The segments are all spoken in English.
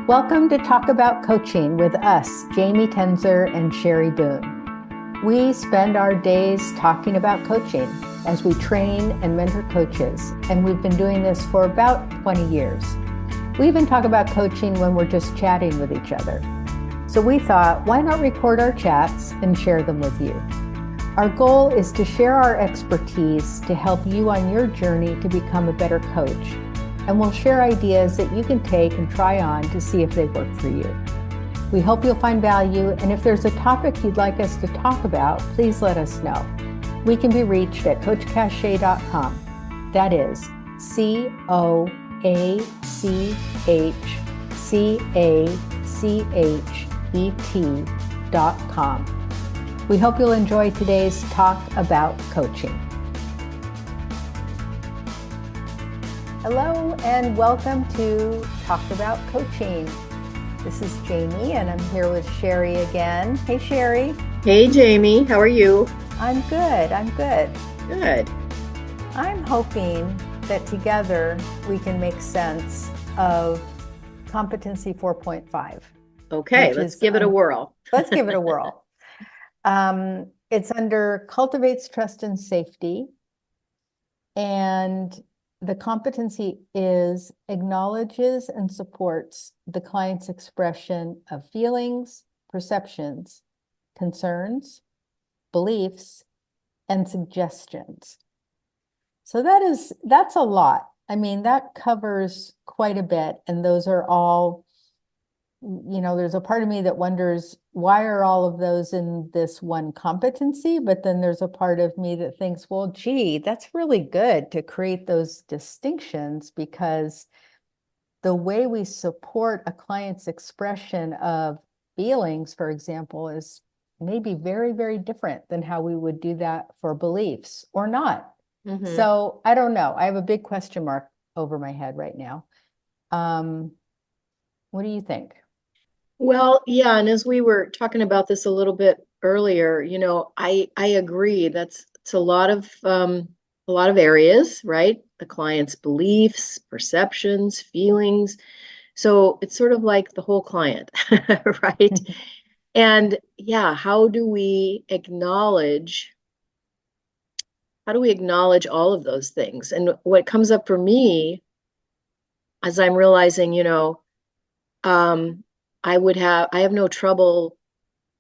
Welcome to Talk About Coaching with us, Jamie Tenzer and Sherry Boone. We spend our days talking about coaching as we train and mentor coaches, and we've been doing this for about 20 years. We even talk about coaching when we're just chatting with each other. So we thought, why not record our chats and share them with you? Our goal is to share our expertise to help you on your journey to become a better coach. And we'll share ideas that you can take and try on to see if they work for you. We hope you'll find value, and if there's a topic you'd like us to talk about, please let us know. We can be reached at coachcachet.com. That is CoachCachet.com. We hope you'll enjoy today's Talk About Coaching. Hello and welcome to Talk About Coaching. This is Jamie and I'm here with Sherry again. Hey, Sherry. Hey, Jamie. How are you? I'm good. Good. I'm hoping that together we can make sense of Competency 4.5. Okay, let's give it a whirl. Let's give it a whirl. It's under Cultivates, Trust, and Safety. And the competency is acknowledges and supports the client's expression of feelings, perceptions, concerns, beliefs, and suggestions. So that's a lot. I mean, that covers quite a bit. And those are all, there's a part of me that wonders, why are all of those in this one competency? But then there's a part of me that thinks, well, gee, that's really good to create those distinctions, because the way we support a client's expression of feelings, for example, is maybe very, very different than how we would do that for beliefs or not. Mm-hmm. So I don't know. I have a big question mark over my head right now. What do you think? Well, yeah, and as we were talking about this a little bit earlier, I agree. It's a lot of areas, right? The client's beliefs, perceptions, feelings. So it's sort of like the whole client, right? And yeah, how do we acknowledge all of those things? And what comes up for me as I'm realizing, I have no trouble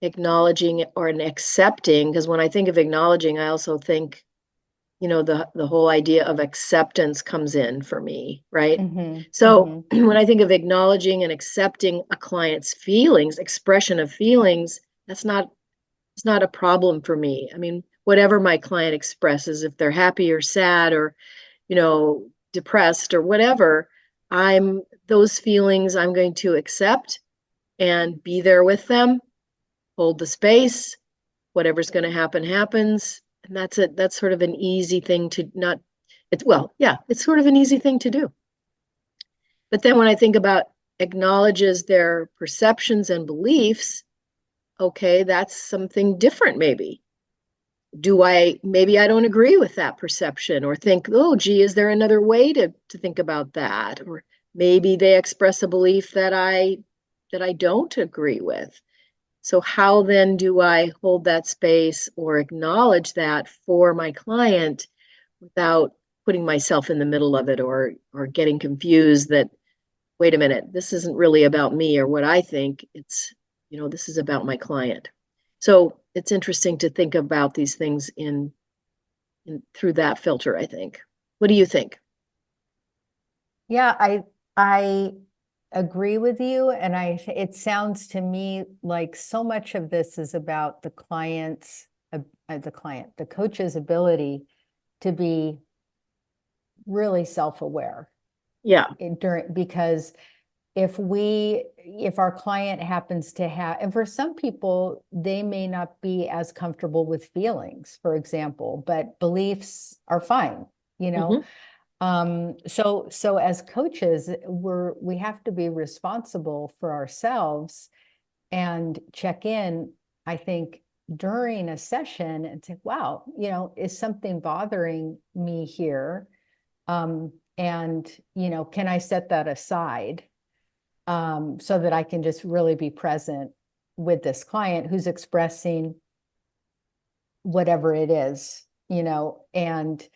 acknowledging or accepting, because when I think of acknowledging, I also think, the whole idea of acceptance comes in for me, right? Mm-hmm. So mm-hmm. When I think of acknowledging and accepting a client's feelings, expression of feelings, it's not a problem for me. I mean, whatever my client expresses, if they're happy or sad or, depressed or whatever, those feelings I'm going to accept and be there with them, hold the space, whatever's going to happen happens. And that's it. That's sort of an easy thing to it's sort of an easy thing to do. But then when I think about acknowledges their perceptions and beliefs, okay, that's something different maybe. Maybe I don't agree with that perception, or think, oh, gee, is there another way to think about that? Or maybe they express a belief that I don't agree with. So how then do I hold that space or acknowledge that for my client without putting myself in the middle of it or getting confused that, wait a minute, this isn't really about me or what I think. It's, this is about my client. So it's interesting to think about these things in through that filter, I think. What do you think? Yeah, I agree with you. And it sounds to me like so much of this is about the coach's ability to be really self-aware. Yeah. Because if our client happens to have, and for some people, they may not be as comfortable with feelings, for example, but beliefs are fine, Mm-hmm. So as coaches, we have to be responsible for ourselves and check in, I think, during a session and say, wow, is something bothering me here? And, can I set that aside? so that I can just really be present with this client who's expressing whatever it is, and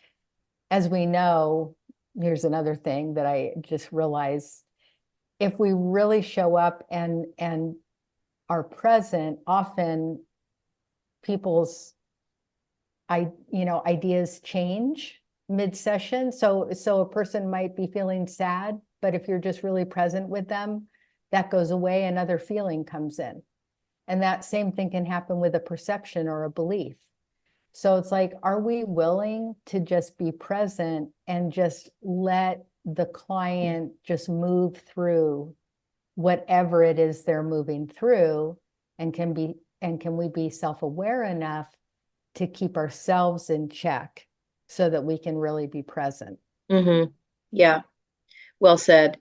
as we know, here's another thing that I just realized, if we really show up and are present, often people's ideas change mid-session. So a person might be feeling sad, but if you're just really present with them, that goes away, another feeling comes in. And that same thing can happen with a perception or a belief. So it's like, are we willing to just be present and just let the client just move through whatever it is they're moving through, and can we be self-aware enough to keep ourselves in check so that we can really be present? Mm-hmm. Yeah, well said.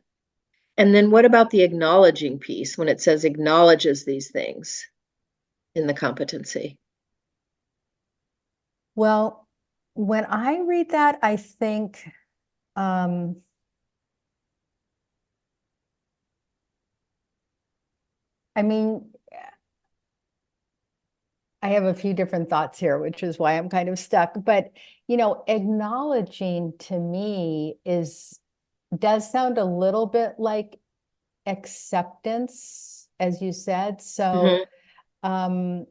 And then what about the acknowledging piece when it says acknowledges these things in the competency? Well, when I read that, I think, I mean, I have a few different thoughts here, which is why I'm kind of stuck. But, acknowledging to me does sound a little bit like acceptance, as you said. So, Mm-hmm.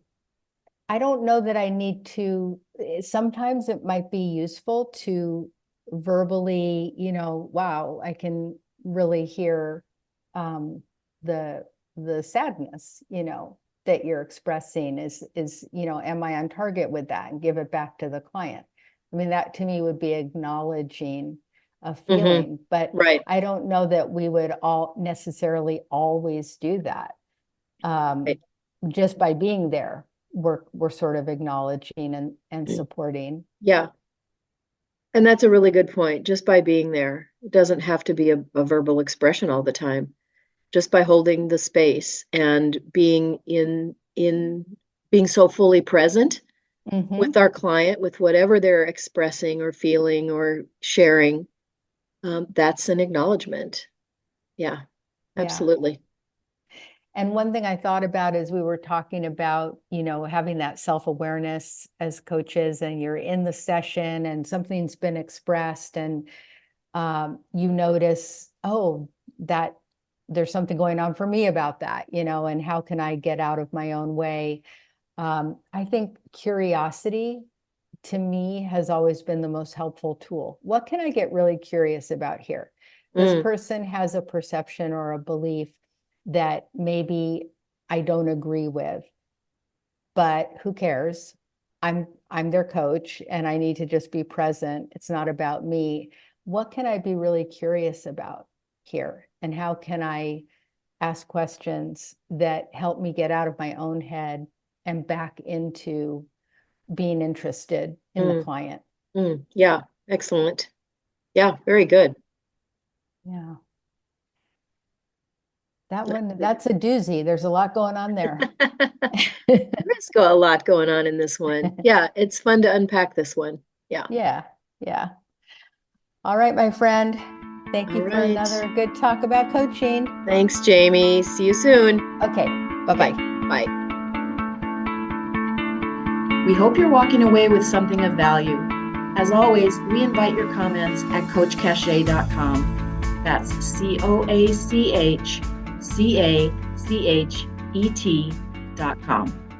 I don't know that I need to, sometimes it might be useful to verbally, wow, I can really hear the sadness, that you're expressing is, am I on target with that, and give it back to the client. I mean, that to me would be acknowledging a Mm-hmm. feeling, but Right. I don't know that we would all necessarily always do that. Right. Just by being there, we're sort of acknowledging and supporting. Yeah. And that's a really good point. Just by being there, it doesn't have to be a verbal expression all the time. Just by holding the space and being in being so fully present with Mm-hmm. our client, with whatever they're expressing or feeling or sharing, that's an acknowledgement. Yeah, Yeah. absolutely. And one thing I thought about is we were talking about, having that self-awareness as coaches, and you're in the session and something's been expressed, and you notice, oh, that there's something going on for me about that, and how can I get out of my own way? I think curiosity to me has always been the most helpful tool. What can I get really curious about here? This Mm, person has a perception or a belief that maybe I don't agree with, but who cares? I'm their coach and I need to just be present. It's not about me. What can I be really curious about here? And how can I ask questions that help me get out of my own head and back into being interested in the mm, client? yeah, excellent. Yeah, very good. Yeah. That's a doozy. There's a lot going on there. There's a lot going on in this one. Yeah, it's fun to unpack this one. Yeah. Yeah, yeah. All right, my friend. Thank All you for right. another good talk about coaching. Thanks, Jamie. See you soon. Okay, Okay, bye-bye. bye. We hope you're walking away with something of value. As always, we invite your comments at coachcachet.com. That's COACHCACHET.com.